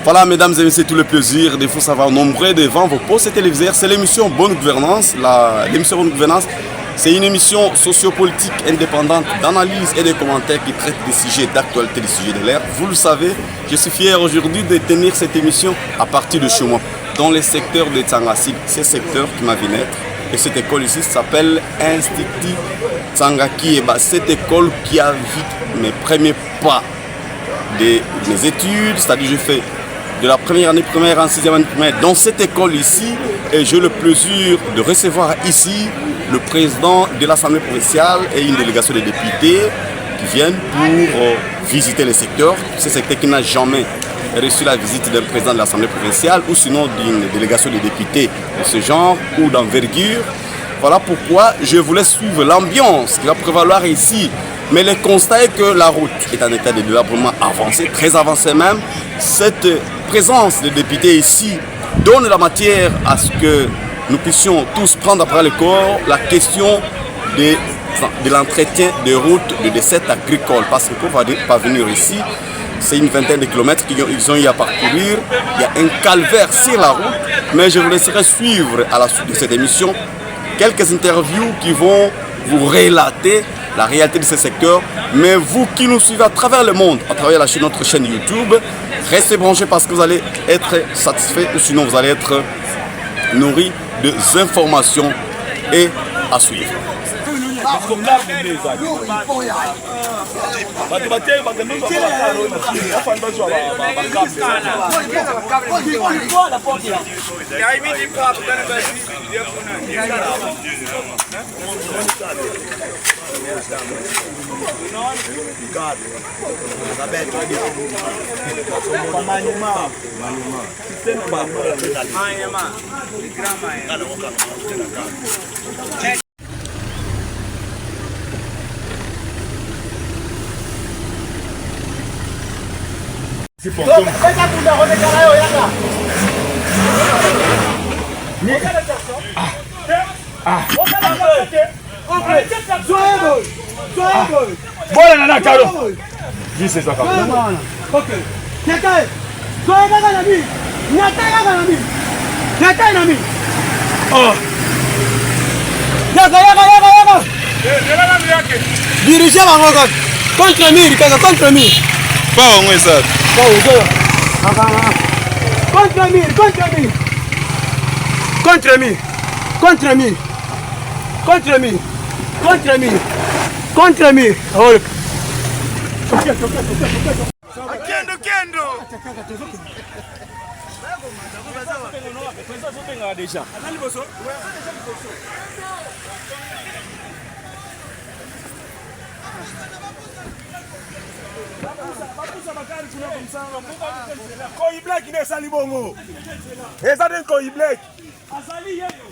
Voilà, mesdames et messieurs, tout le plaisir de vous savoir nombreux devant vos postes téléviseurs. C'est l'émission Bonne Gouvernance. L'émission Bonne Gouvernance, c'est une émission sociopolitique indépendante d'analyse et de commentaires qui traite des sujets d'actualité, des sujets de l'ère. Vous le savez, je suis fier aujourd'hui de tenir cette émission à partir de chez moi, dans le secteur de Tsangassi. C'est ce secteur qui m'a vu naître. Et cette école ici s'appelle Institut Tsangaki. Et cette école qui a vu mes premiers pas de mes études, c'est-à-dire je fais de la première année primaire en sixième année primaire dans cette école ici, et j'ai le plaisir de recevoir ici le président de l'Assemblée provinciale et une délégation de députés qui viennent pour visiter le secteur. Ce secteur qui n'a jamais reçu la visite d'un président de l'Assemblée provinciale ou sinon d'une délégation de députés de ce genre ou d'envergure. Voilà pourquoi je voulais suivre l'ambiance qui va prévaloir ici. Mais le constat est que la route est en état de délabrement avancé, très avancé même. Cette présence des députés ici donne la matière à ce que nous puissions tous prendre après le corps la question de l'entretien des routes de dessert agricole. Parce que pour parvenir ici, c'est une vingtaine de kilomètres qu'ils ont eu à parcourir. Il y a un calvaire sur la route. Mais je vous laisserai suivre à la suite de cette émission quelques interviews qui vont vous relater la réalité de ce secteur. Mais vous qui nous suivez à travers le monde, à travers notre chaîne YouTube, restez branchés parce que vous allez être satisfaits ou sinon vous allez être nourris de informations et à suivre. Dirigez contre mur, contre mur. Pas au moins ça. Contre mur. Contre mur. Contre mur. Contre mur. Contre mur. Contre mur. Koi black ne sali bongo. Eza den koi black. Azali yeyo.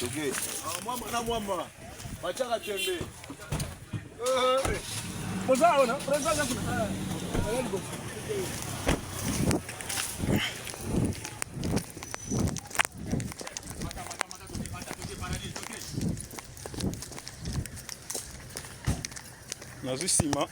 Okay. Mama na mama. Bachaka tembe. Poza ona, presa kuna. Nós em cima.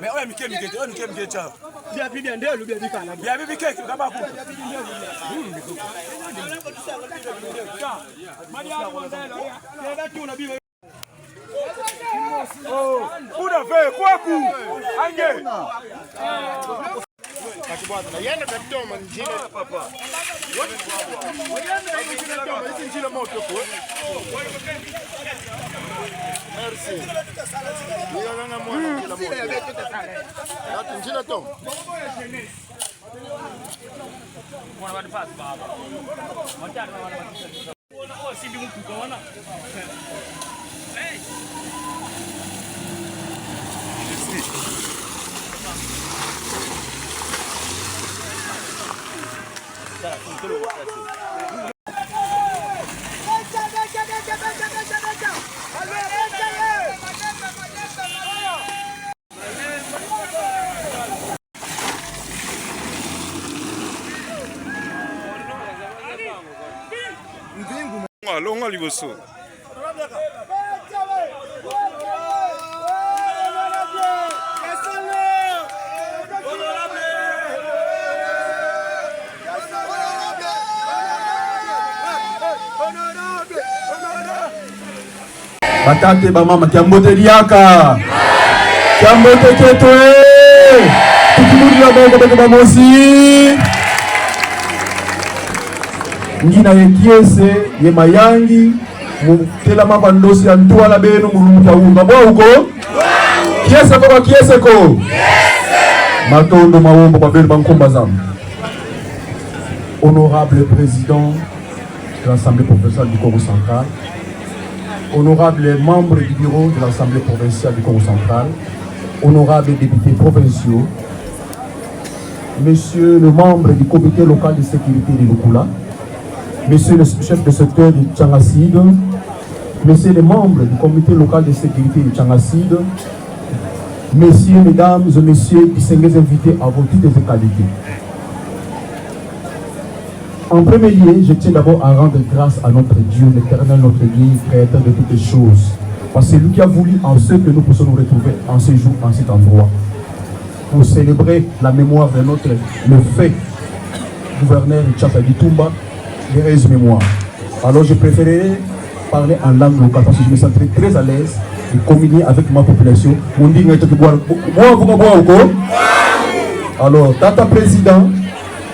Mais ouais, Mickey, bien bien ndelo bien bikala. Bien bibi keke kama ku. Oh, kuna ve kwaku. Ange. Akibwana yenda katoma njine papa. Yenda katoma hizi njine moto kwa. Merci. Yanga mwana kila moja. Watu njine to. Mwana wa baba. Mwana wa baba. Mwana wa baba. Mwa liboso. Batate ba mama kiambote liaka. Kiambote keto tukimudi la bongo beke ba mosi. Ngina yekiese ye mayangi mutela mapa ndosi ya ntuala benu mulumuta unga bwa uko. Kiese kwa kiese ko. Kiese. Matondo mawombo kwa benu bankomba zamu. Honorable président de l'Assemblée provinciale du Congo central, honorables membres du bureau de l'Assemblée provinciale du Congo central, honorables députés provinciaux, messieurs les membres du comité local de sécurité de Lukula, messieurs le chef de secteur du Tchangasid, messieurs les membres du comité local de sécurité du Tchangasid, messieurs, mesdames et messieurs, distingués invités à vos titres et qualités. En premier lieu, je tiens d'abord à rendre grâce à notre Dieu, l'Éternel, notre Dieu, créateur de toutes les choses. Parce que c'est lui qui a voulu en ce que nous puissions nous retrouver en ce jour, en cet endroit. Pour célébrer la mémoire de notre le fait gouverneur Tchapa Bitumba, heureuse mémoire. Alors je préférerais parler en langue locale parce que je me sens très à l'aise de communier avec ma population. Alors, Tata Président,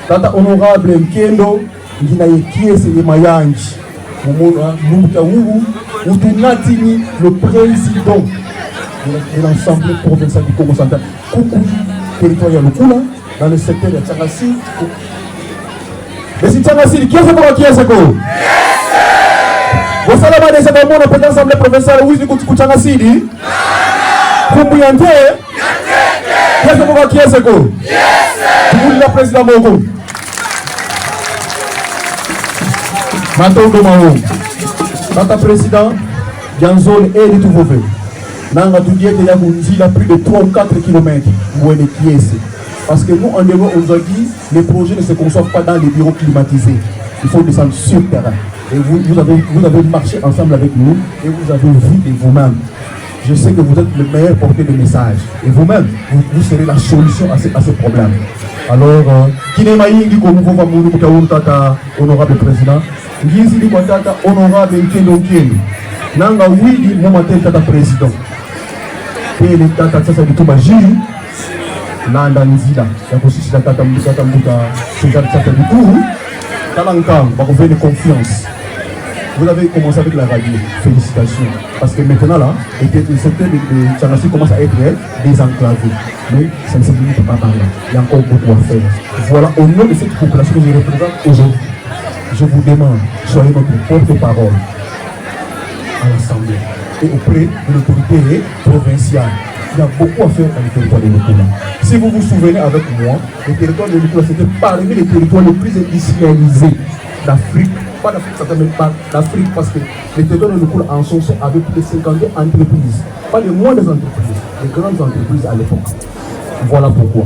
Tata Honorable Nkendo, Ngina Yekiese Mayanji, Utunatini, le président de l'Assemblée provinciale du Congo central, Coucou, territoire Lukula, dans le secteur de Tchangasid. Mais si Tchangasid, qui est-ce qui est-ce que vous savez pas des événements de l'Assemblée provinciale, où est-ce que Tchangasid? Kumbuyante, qui est-ce que vous le président Mogo. Matondo Mao, Tata Président, Ganzol et les Touveau. Nanga Toudié de Yagounzi, plus de 3 ou 4 km. Parce que nous, en Europe, on nous a dit les projets ne se conçoivent pas dans les bureaux climatisés. Il faut descendre sur le terrain. Et vous avez marché ensemble avec nous et vous avez vu de vous-même. Je sais que vous êtes le meilleur porteur de message. Et vous-même, vous serez la solution à ce problème. Alors, Kinemaïngi, comme vous voyez, Tata, honorable président, Gizi Tata, honorable Nkendo Nkendo, Nanga Widi, Momatel Tata président. Et les Tata Tata Bitumba Jiri, Nanda Nzila, la position de Tata Mouta, Tata Tata Bitumba, Talankam, vous avez confiance. Vous avez commencé avec la radio, félicitations. Parce que maintenant là, le secteur de Tchangasid commence à être désenclavé. Mais ça ne se limite pas par là. Il y a encore beaucoup à faire. Voilà, au nom de cette population que je représente aujourd'hui, je vous demande, soyez notre porte-parole à l'Assemblée et auprès de l'autorité provinciale. Il y a beaucoup à faire dans le territoire de Lukula. Si vous vous souvenez avec moi, le territoire de Lukula, c'était parmi les territoires les plus industrialisés d'Afrique. Pas d'Afrique, ça ne pas d'Afrique parce que les territoires de Lukula en sont avec plus de 52 entreprises. Pas les moindres entreprises, les grandes entreprises à l'époque. Voilà pourquoi.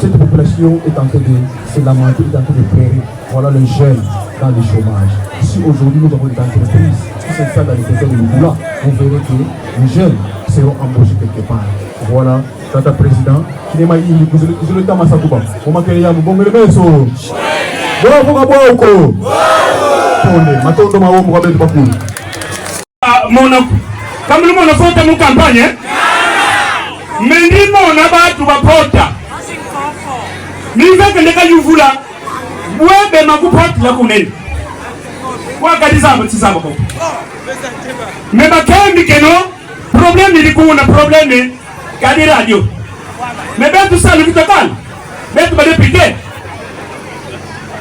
Cette population est en train de se lamenter, est en train de pleurer. Voilà les jeunes dans le chômage. Si aujourd'hui nous avons des entreprises qui s'installent dans les territoires de Lukula, vous verrez que les jeunes seront embauchés quelque part. Voilà, Tata Président, qui n'est pas ici, vous le temps à Sakouba. On m'a créé un bon méso. Bravo, bravo, bravo. Matondo Mao, bravo, bravo. Comme le monde a fait une campagne, mais dis mon abat tu vas porter. Ni veut que les gars you voula. Ouais, ben ma coupe porte la connaît. Quoi qu'à ça, c'est ça. Mais ma quand que non, problème il est qu'on a problème, qu'à des radios. Mais ben tout ça le total. Ben tu vas dépiquer.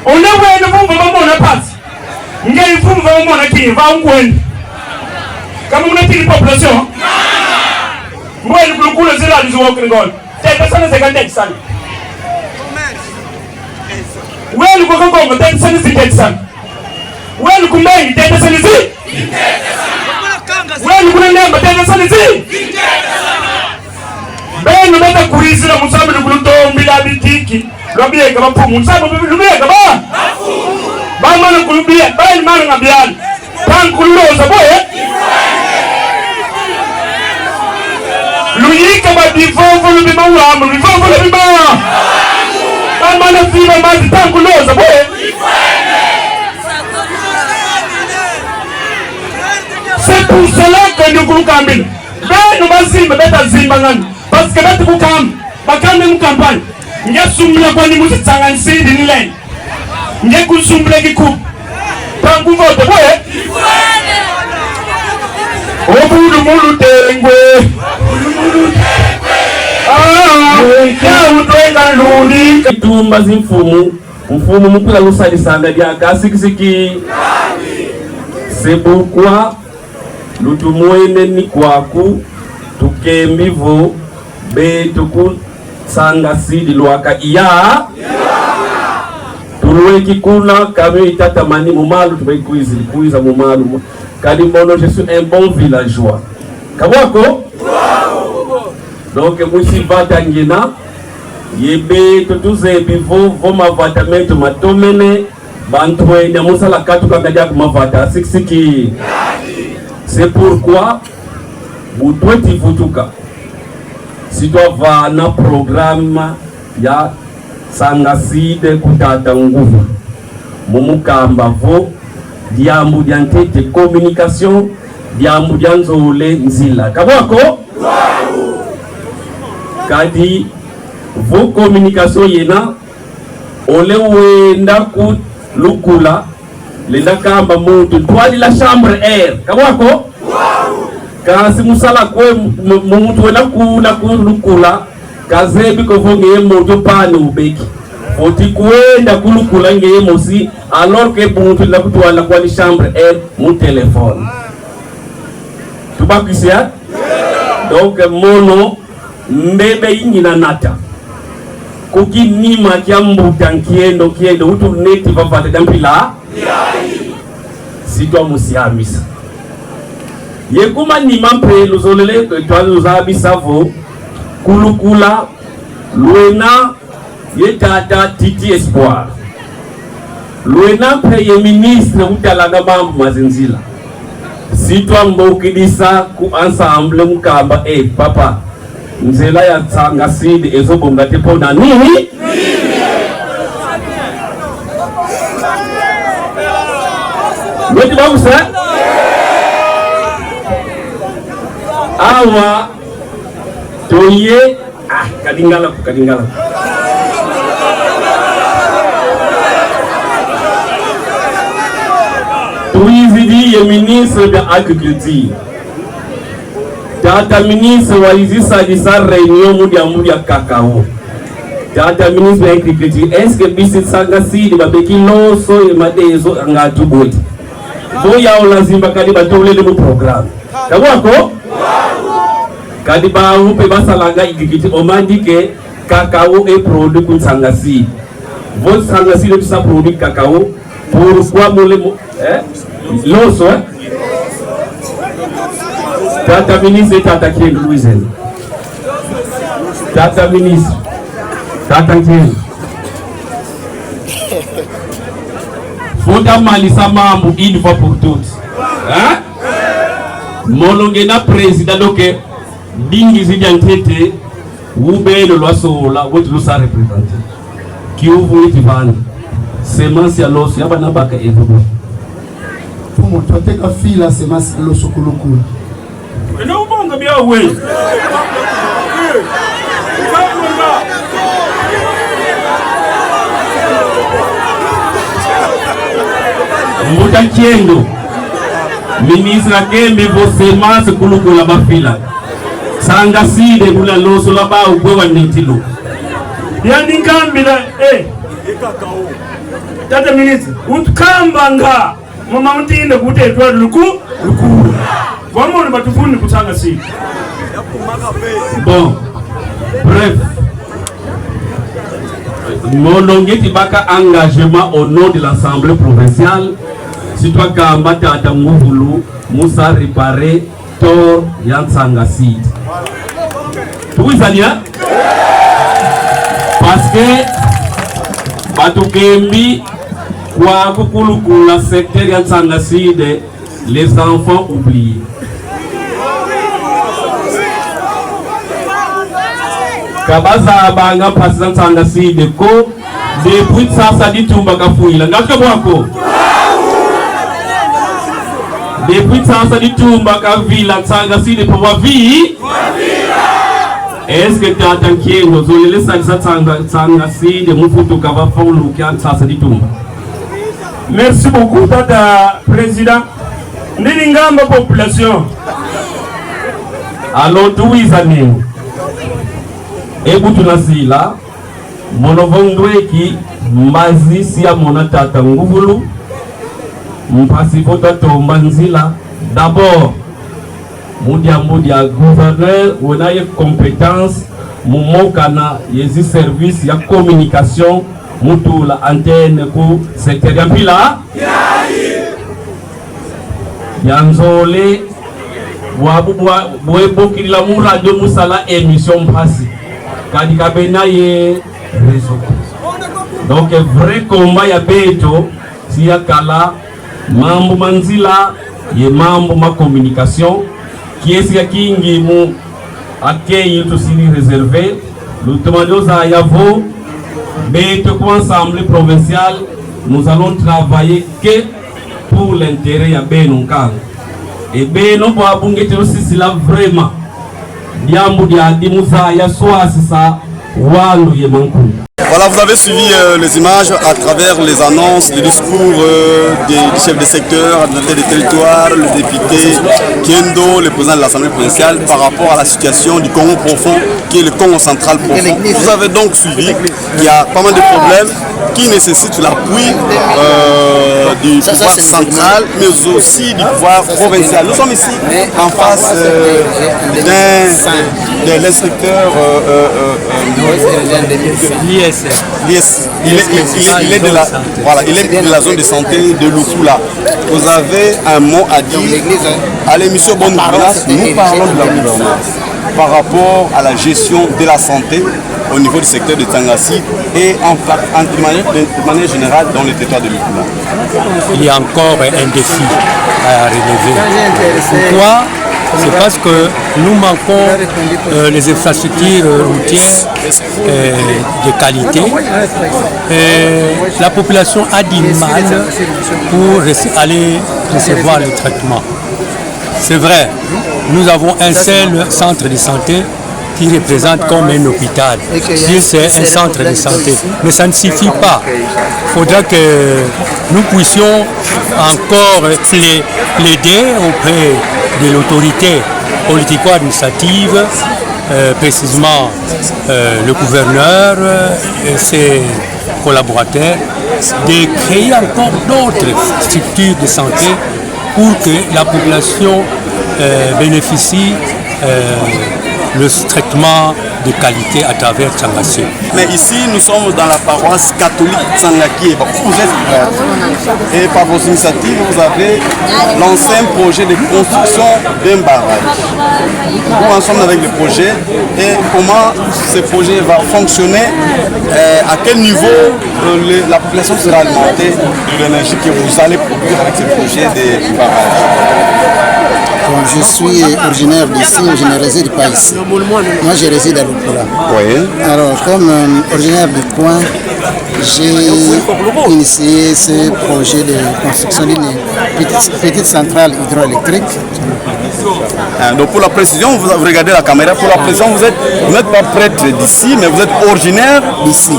On a vu le monde vraiment on a pas. Il y a une femme vraiment qui va en coin. Comme on a dit la population. Moi le groupe le zéro du jour que gol. C'est personne ne se gagne ça. Ouais le groupe comme t'es ça ne se gagne ça. Ouais le groupe il t'es ça ne se. Ouais le groupe n'est t'es ça ne se. Ben nous mettons courir sur le ensemble le groupe tombe la bitiki. L'objet que va pour mon sang le bien que va. Ba mana kulubia, ba mana ngabian. tangu loza boye luyika badivovo lubima ulamu bivovo lubima bamana ziba mazi tangu loza boye c'est pour cela que nous voulons camper nous bazimba beta zimba ngani parce que beta kukam bakambe mu campagne ngesumla kwa ni musitsanga nsidi nile ngekusumla kiku tangu vote boye obulu mulu tengwe itumba zimfumu mfumu mukula lusalisanga lya kasikisiki c'est pourquoi lutumwene ni kwaku tukembivo betuku sanga sidi lwaka iya tulweki kuna kami itatamani mumalu tubaikuiza mumalu kalimono je suis un bon villageois kabwako donc mushi vata ngina yebe tutuze bivo voma vatamento matomene bantwenya musala katu kakadia kumavata sikisiki. C'est pourquoi vous devez vutuka si tu vas na programme ya sangaside kutata nguvu mumukamba vo diambu diantete communication diambu dianzole nzila kabwako kadi vo communication yena ole wenda ku lukula lenda kamba mutu twali la chambre air kabwako kasi musala kwe mutu wena kuna kulukula kazebi kovonge mutu pani ubeki oti kuenda kulukula ngeye mosi alors que mutu la kutwala kwa li chambre air mu téléphone tubakisia donc mono mbebe ingina nata kuki nima kia mbuta kiendo utu neti vavate dampila sitwa musiamisa yekuma nima mpe luzolele twali luzabisa vo kulukula luena yetata titi espoir luena mpe ye ministre utalaga mambu mazinzila sitwa mbokidisa ku ensemble mukamba papa nzela ya tsanga sidi ezobonga tepo na nini Weti babusa awa toye kadingala tuizidi ye ministre de agriculture tata ministre walizisa disa réunion mudia kakao tata ministre de agriculture est-ce que bisi sanga sidi babeki loso e madezo ngatu boti boya olazimba kadi batolele mu programme kabwako kadi ba upe basalanga igikiti omandike kakao et produit kun sanga sidi votre sanga sidi ça produit kakao pourquoi mole loso tata ministre tata Kiendo Louisen tata ministre tata Kiendo Fonda malisa mambu une fois pour toutes hein molongena président donc dingi zidiantete ubelo lwasola wotu lusa représenter qui ouvre tivana semence ya loso yabana baka evubo pour toteka fila semence ya loso kulukulu eno ubonga bya we Mbuta Kiendo ministre akembe vo semence kulukula bafila sanga side kula loso la ba ubwe nitilo yani kambila kakao tata ministre utkambanga mama mtinde kutetwa luku vamone batufuni kutanga side bon bref molongeti baka engagement au nom de l'Assemblée provinciale si toi kamba tata nguvulu musa réparer tor yansanga site tuizania parce que batukembi kwa kukulukula secteur yansanga site les enfants oubliés. Kabaza banga président Tsangasi de ko depuis ça dit tumba kafuila ngaka bwako depuis ça dit tumba kavila Tsangasi de pour vie est-ce que tu attends qui nous olele ça Tsangasi de mufutu kava fulu qui ça dit tumba. Merci beaucoup tata président. Nilingamba population alors tout izani ebutu nasila monovongweki mazisi ya monatata nguvulu mpasi fota tomba nzila d'abord mudia gouverneur onaye compétence mumokana yezi service ya communication mutula antenne ku secteur ya mpila yanzole bwebokilila mu radio musala émission mpasi kadika bena ye réseau. Donc vrai combat ya beto si ya kala mambo manzila ye mambo ma communication qui est ya kingi mu accueil to sini réservé le tomadoza yavo beto ko ensemble provincial nous allons travailler que pour l'intérêt ya beno kan et beno bo abungete aussi là vraiment. Voilà, vous avez suivi les images à travers les annonces, les discours des chefs de secteur, des territoires, le député Kendo, le président de l'Assemblée provinciale par rapport à la situation du Congo profond, qui est le Congo central profond. Vous avez donc suivi qu'il y a pas mal de problèmes qui nécessitent l'appui du pouvoir central, mais aussi du pouvoir provincial. Nous sommes ici en face de l'inspecteur il est de la zone de santé de Lukula. Vous avez un mot à dire à l'émission Bonne Gouvernance. Nous parlons de la gouvernance par rapport à la gestion de la santé au niveau du secteur de Tsangasi et de manière générale dans le territoire de Lukula. Il y a encore un défi à relever. Pourquoi? C'est parce que nous manquons les infrastructures routières de qualité. La population a du mal pour aller recevoir le traitement. C'est vrai, nous avons un seul centre de santé qui représente comme un hôpital. C'est un centre de santé, mais ça ne suffit pas. Il faudra que nous puissions encore plaider auprès de l'autorité politico-administrative, précisément le gouverneur et ses collaborateurs, de créer encore d'autres structures de santé pour que la population bénéficie le traitement de qualité à travers Tsangasi. Mais ici, nous sommes dans la paroisse catholique Tsangaki. Vous êtes prêtre. Et par vos initiatives, vous avez lancé un projet de construction d'un barrage. Nous en sommes avec le projet et comment ce projet va fonctionner, à quel niveau la population sera alimentée de l'énergie que vous allez produire avec ce projet de barrage. Je suis originaire d'ici, je ne réside pas ici. Moi, je réside à Lukula. Oui. Alors, comme originaire du coin, j'ai initié ce projet de construction d'une petite centrale hydroélectrique. Donc pour la précision, vous regardez la caméra, pour la précision, vous n'êtes pas prêtre d'ici, mais vous êtes originaire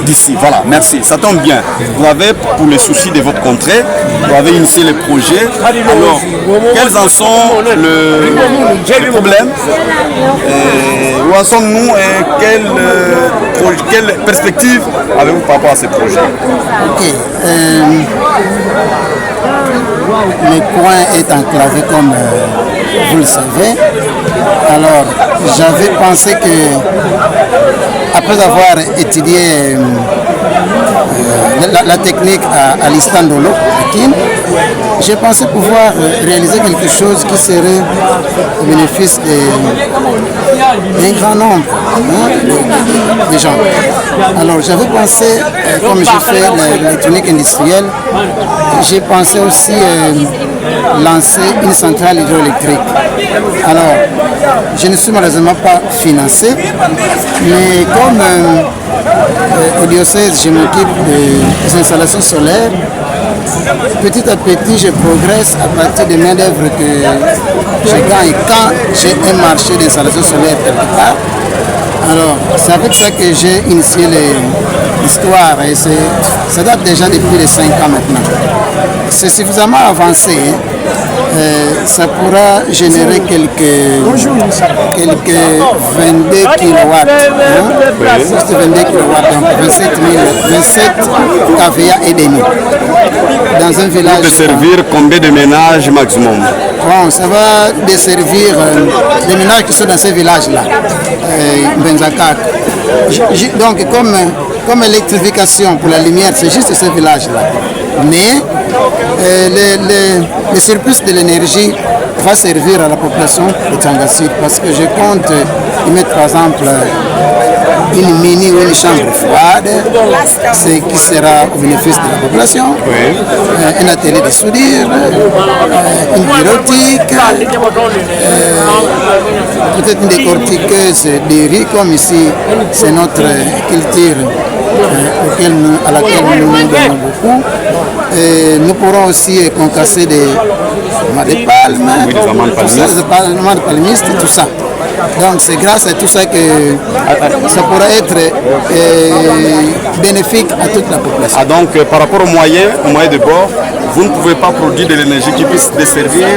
d'ici. Voilà, merci, ça tombe bien. Vous avez, pour les soucis de votre contrée, vous avez initié le projet. Alors, quels en sont les problèmes, où en sommes-nous et quelle perspective avez-vous par rapport à ces projets? Ok. Le coin est enclavé comme vous le savez. Alors, j'avais pensé que, après avoir étudié la technique à l'Istandolo, à Kin, j'ai pensé pouvoir réaliser quelque chose qui serait au bénéfice d'un grand nombre de gens. Alors, j'avais pensé, comme j'ai fait l'électronique industrielle, j'ai pensé aussi lancer une centrale hydroélectrique. Alors, je ne suis malheureusement pas financé, mais comme au diocèse, je m'occupe des installations solaires. Petit à petit, je progresse à partir des main-d'œuvre que je gagne quand j'ai un marché d'installation solaire quelque part. Alors, c'est avec ça que j'ai initié l'histoire et ça date déjà depuis les 5 ans maintenant. C'est suffisamment avancé. Ça pourra générer quelques 22 kilowatts. Juste 22 kilowatts, donc 27 kVA et demi. Dans un village. Pour desservir combien de ménages maximum? Bon, ça va desservir les ménages qui sont dans ces villages-là. Benzakak. Donc, comme électrification pour la lumière, c'est juste ces villages-là. Mais le surplus de l'énergie va servir à la population de Tsangassi parce que je compte y mettre par exemple une mini ou une chambre froide, ce qui sera au bénéfice de la population, un atelier de soudure, une bureautique, peut-être une décortiqueuse de riz comme ici, c'est notre culture à laquelle nous nous donnons beaucoup. Nous pourrons aussi concasser des amandes de palme, des amandes palmistes, tout ça. Donc c'est grâce à tout ça que ça pourra être bénéfique à toute la population. Ah, donc par rapport aux moyens de bord, vous ne pouvez pas produire de l'énergie qui puisse desservir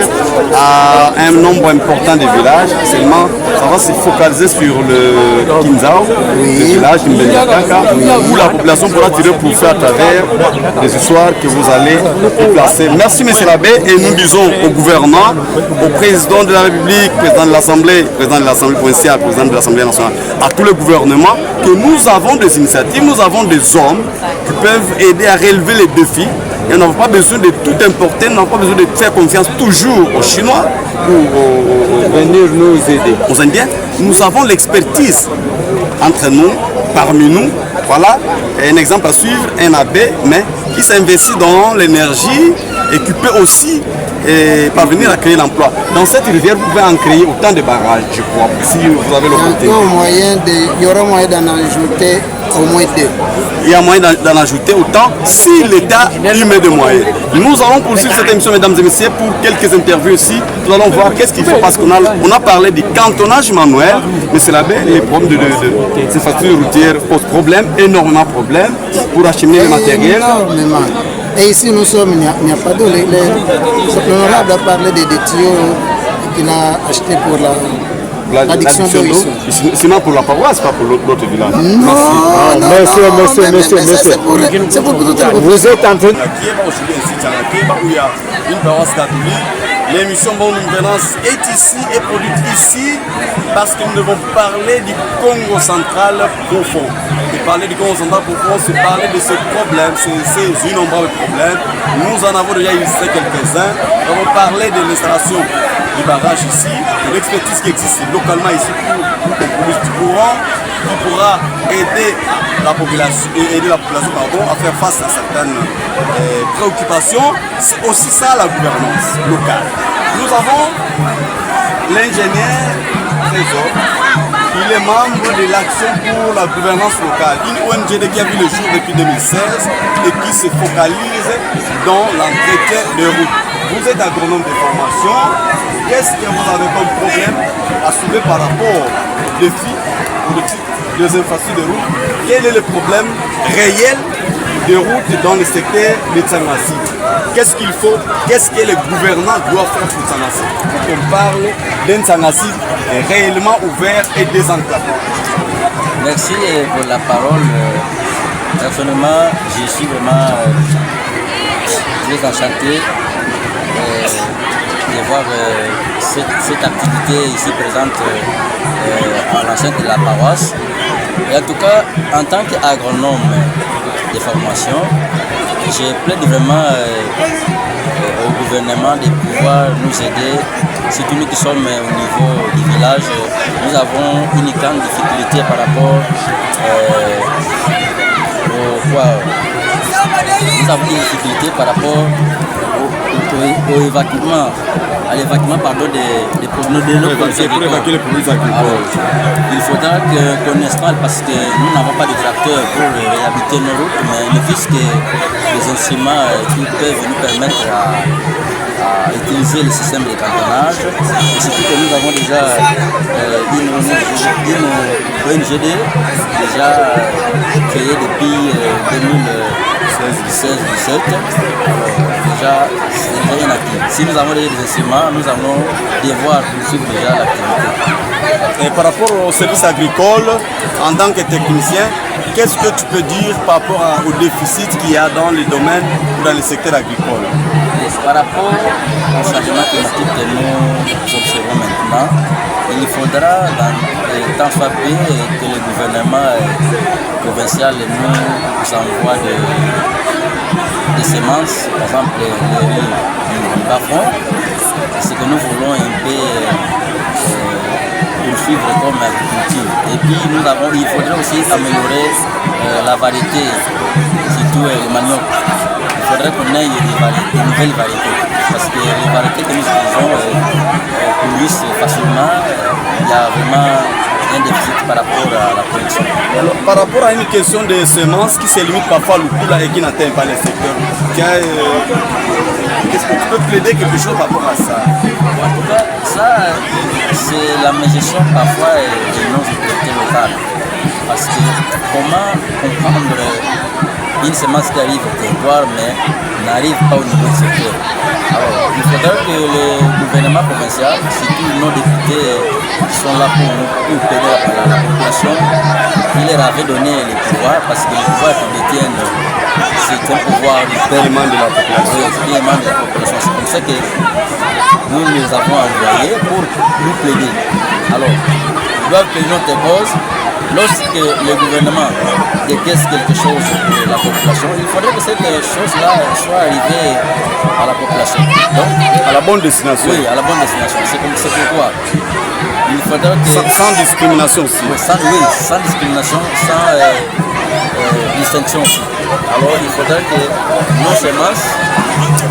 à un nombre important de villages. Seulement, ça va se focaliser sur le Kinzao, le village de Mbendakaka, où la population pourra tirer profit à travers les histoires que vous allez déplacer. Merci, M. l'abbé, et nous disons au gouvernement, au président de la République, président de l'Assemblée provinciale, président de l'Assemblée nationale, à tout le gouvernement, que nous avons des initiatives, nous avons des hommes qui peuvent aider à relever les défis. Et on n'a pas besoin de tout importer, on n'a pas besoin de faire confiance toujours aux Chinois pour venir nous aider. Aux Indiens, nous avons l'expertise entre nous, parmi nous. Voilà un exemple à suivre, un abbé, mais qui s'investit dans l'énergie et qui peut aussi parvenir à créer l'emploi. Dans cette rivière, vous pouvez en créer autant de barrages, je crois, si vous avez l'opportunité. Il y aura moyen d'en ajouter au moins 2. Il y a moyen d'en ajouter autant si l'État y met des moyens. Nous allons poursuivre cette émission, mesdames et messieurs, pour quelques interviews aussi. Nous allons voir qu'est-ce qu'il faut, parce qu'on a parlé du cantonnage manuel, mais c'est là-bas les problèmes de ces factures routières posent problème, énormément de problèmes pour acheminer le matériel. Énormément. Et ici, nous sommes, il n'y a pas d'eau. L'honorable a parlé des tuyaux qu'il a achetés pour l'addiction d'eau ici. Sinon pour la paroisse, pas pour l'autre village. Non, monsieur. C'est pour tout le monde. Vous êtes en train de... Où il y a une paroisse catholique. L'émission Bonne Gouvernance est ici et produite ici parce que nous devons parler du Congo central profond. Et parler du Congo central profond, c'est parler de ces problèmes, ces innombrables problèmes. Nous en avons déjà illustré quelques-uns. Nous avons parlé de l'installation du barrage ici, de l'expertise qui existe localement ici pour du courant, qui pourra aider la population à faire face à certaines préoccupations. C'est aussi ça la gouvernance locale. Nous avons l'ingénieur Trésor, il est membre de l'Action pour la gouvernance locale, une ONG qui a vu le jour depuis 2016 et qui se focalise dans l'entretien des routes. Vous êtes agronome de formation, qu'est-ce que vous avez comme problème à soulever par rapport aux défis politiques des infrastructures de route? Quel est le problème réel des routes dans le secteur de Tsangassi? Qu'est-ce qu'il faut, qu'est-ce que le gouvernement doit faire pour Tsangassi? On parle d'un Tsangassi réellement ouvert et désenclavé. Merci pour la parole. Personnellement, je suis vraiment très enchanté de voir cette activité ici présente à l'enceinte de la paroisse. Et en tout cas, en tant qu'agronome de formation, je plaide vraiment au gouvernement de pouvoir nous aider, surtout nous qui sommes au niveau du village. Nous avons une grande difficulté par rapport nous avons des difficultés par rapport au évacuement, à l'évacuement des produits de nos produits agricoles. Alors, il faudra qu'on installe, parce que nous n'avons pas de tracteur pour réhabiliter nos routes, mais le fisc des instruments qui peuvent nous permettre à utiliser le système de cantonnage. Et surtout que nous avons déjà une ONGD déjà créée depuis 2016-17. Déjà, c'est déjà une activité. Si nous avons des instruments, nous allons devoir poursuivre déjà l'activité. Et par rapport au service agricole, en tant que technicien, qu'est-ce que tu peux dire par rapport au déficit qu'il y a dans les domaines ou dans le secteur agricole? Par rapport au changement climatique que nous observons maintenant, il faudra dans le temps soit peu que le gouvernement provincial nous envoie des semences, par exemple les riz du bas-fond. Ce que nous voulons un peu poursuivre comme agriculture. Et puis il faudrait aussi améliorer la variété, surtout le manioc. Il faudrait qu'on ait des nouvelles variétés, parce que les variétés que nous utilisons pourrissent facilement. Il y a vraiment un déficit par rapport à la production. Alors, par rapport à une question de semences qui se limite parfois à l'Ukula et qui n'atteint pas les secteurs, est-ce que tu peux plaider quelque chose par rapport à ça? En tout cas, ça, c'est la mégestion parfois de nos autorités locales. Parce que comment comprendre une semence qui arrive au territoire mais n'arrive pas au niveau du secteur? Alors, il faudrait que le gouvernement provincial, surtout nos députés qui sont là pour aider la population, il leur avait donné les pouvoirs, parce que les pouvoirs qu'ils détiennent, c'est un pouvoir du paiement de la population. C'est comme ça que nous les avons envoyés pour nous plaider. Alors, ils doivent plaider notre cause. Lorsque le gouvernement déteste quelque chose pour la population, il faudrait que cette chose-là soit arrivée à la population. Donc, à la bonne destination. Oui, à la bonne destination. C'est pourquoi il faudrait que... Sans discrimination aussi. Sans discrimination, sans distinction aussi. Alors, il faudrait que nos semences,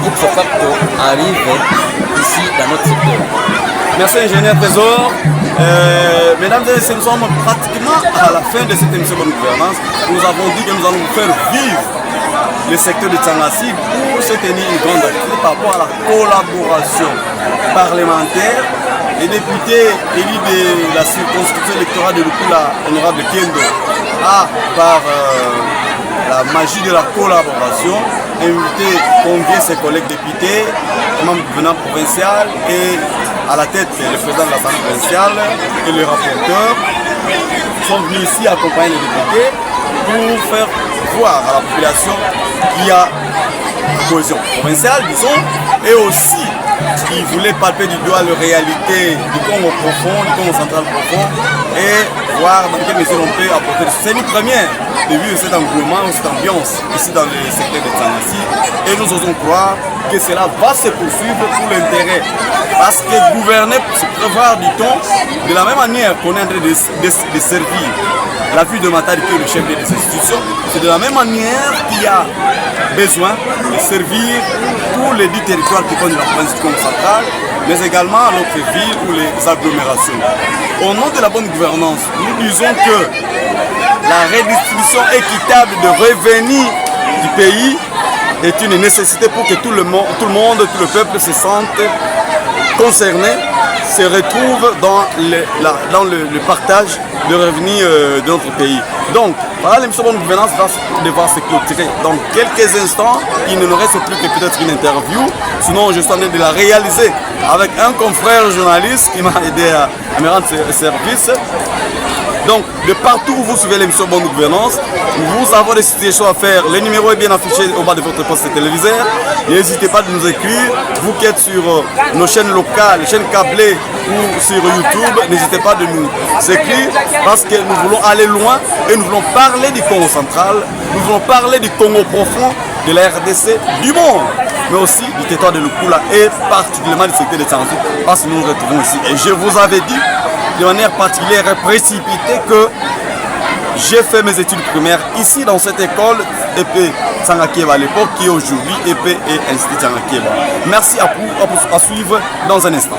ipso facto, arrivent ici dans notre secteur. Merci, ingénieur Trésor. Mesdames et messieurs, nous sommes pratiquement à la fin de cette émission de gouvernance. Nous avons dit que nous allons faire vivre le secteur de Tsangassi pour se tenir une grande activité par rapport à la collaboration parlementaire. Les députés élus de la circonscription électorale de Lukula, honorable Kendo, par la magie de la collaboration, convier ses collègues députés, les membres du gouvernement provincial et à la tête le président de l'Assemblée provinciale et le rapporteur sont venus ici accompagner les députés pour faire voir à la population qu'il y a une cohésion provinciale, disons, et aussi qu'ils voulaient palper du doigt la réalité du Congo profond, du Congo central profond, et voir dans quelle mesure on peut apporter. C'est une première de vivre cet engouement, cette ambiance ici dans le secteur de Tsangassi, et nous osons croire que cela va se poursuivre pour l'intérêt. Parce que gouverner, c'est prévoir du temps, de la même manière qu'on est en train de servir la ville de Matadi, qui est le chef des institutions, c'est de la même manière qu'il y a besoin de servir tous les 10 territoires qui comptent dans la province du Congo central, mais également notre ville ou les agglomérations. Au nom de la bonne gouvernance, nous disons que la redistribution équitable de revenus du pays est une nécessité pour que tout le monde, tout le peuple se sente concerné, se retrouve dans le partage de revenus de notre pays. Donc, voilà, l'émission Bonne Gouvernance va devoir se clôturer dans quelques instants. Il ne nous reste plus que peut-être une interview. Sinon, je suis en train de la réaliser avec un confrère journaliste qui m'a aidé à me rendre service. Donc, de partout où vous suivez l'émission Bonne Gouvernance, vous avez des situations à faire. Le numéro est bien affiché au bas de votre poste téléviseur. N'hésitez pas de nous écrire. Vous qui êtes sur nos chaînes locales, chaînes câblées ou sur YouTube, n'hésitez pas de nous écrire parce que nous voulons aller loin et nous voulons parler du Congo central, nous voulons parler du Congo profond, de la RDC, du monde, mais aussi du territoire de Lukula et particulièrement du secteur de Tsangassi parce que nous nous retrouvons ici. Et je vous avais dit de manière particulière et précipitée que j'ai fait mes études primaires ici dans cette école EP Tsangakieba à l'époque, qui est aujourd'hui EP et Institut Tsangakieba. Merci à vous, à suivre dans un instant.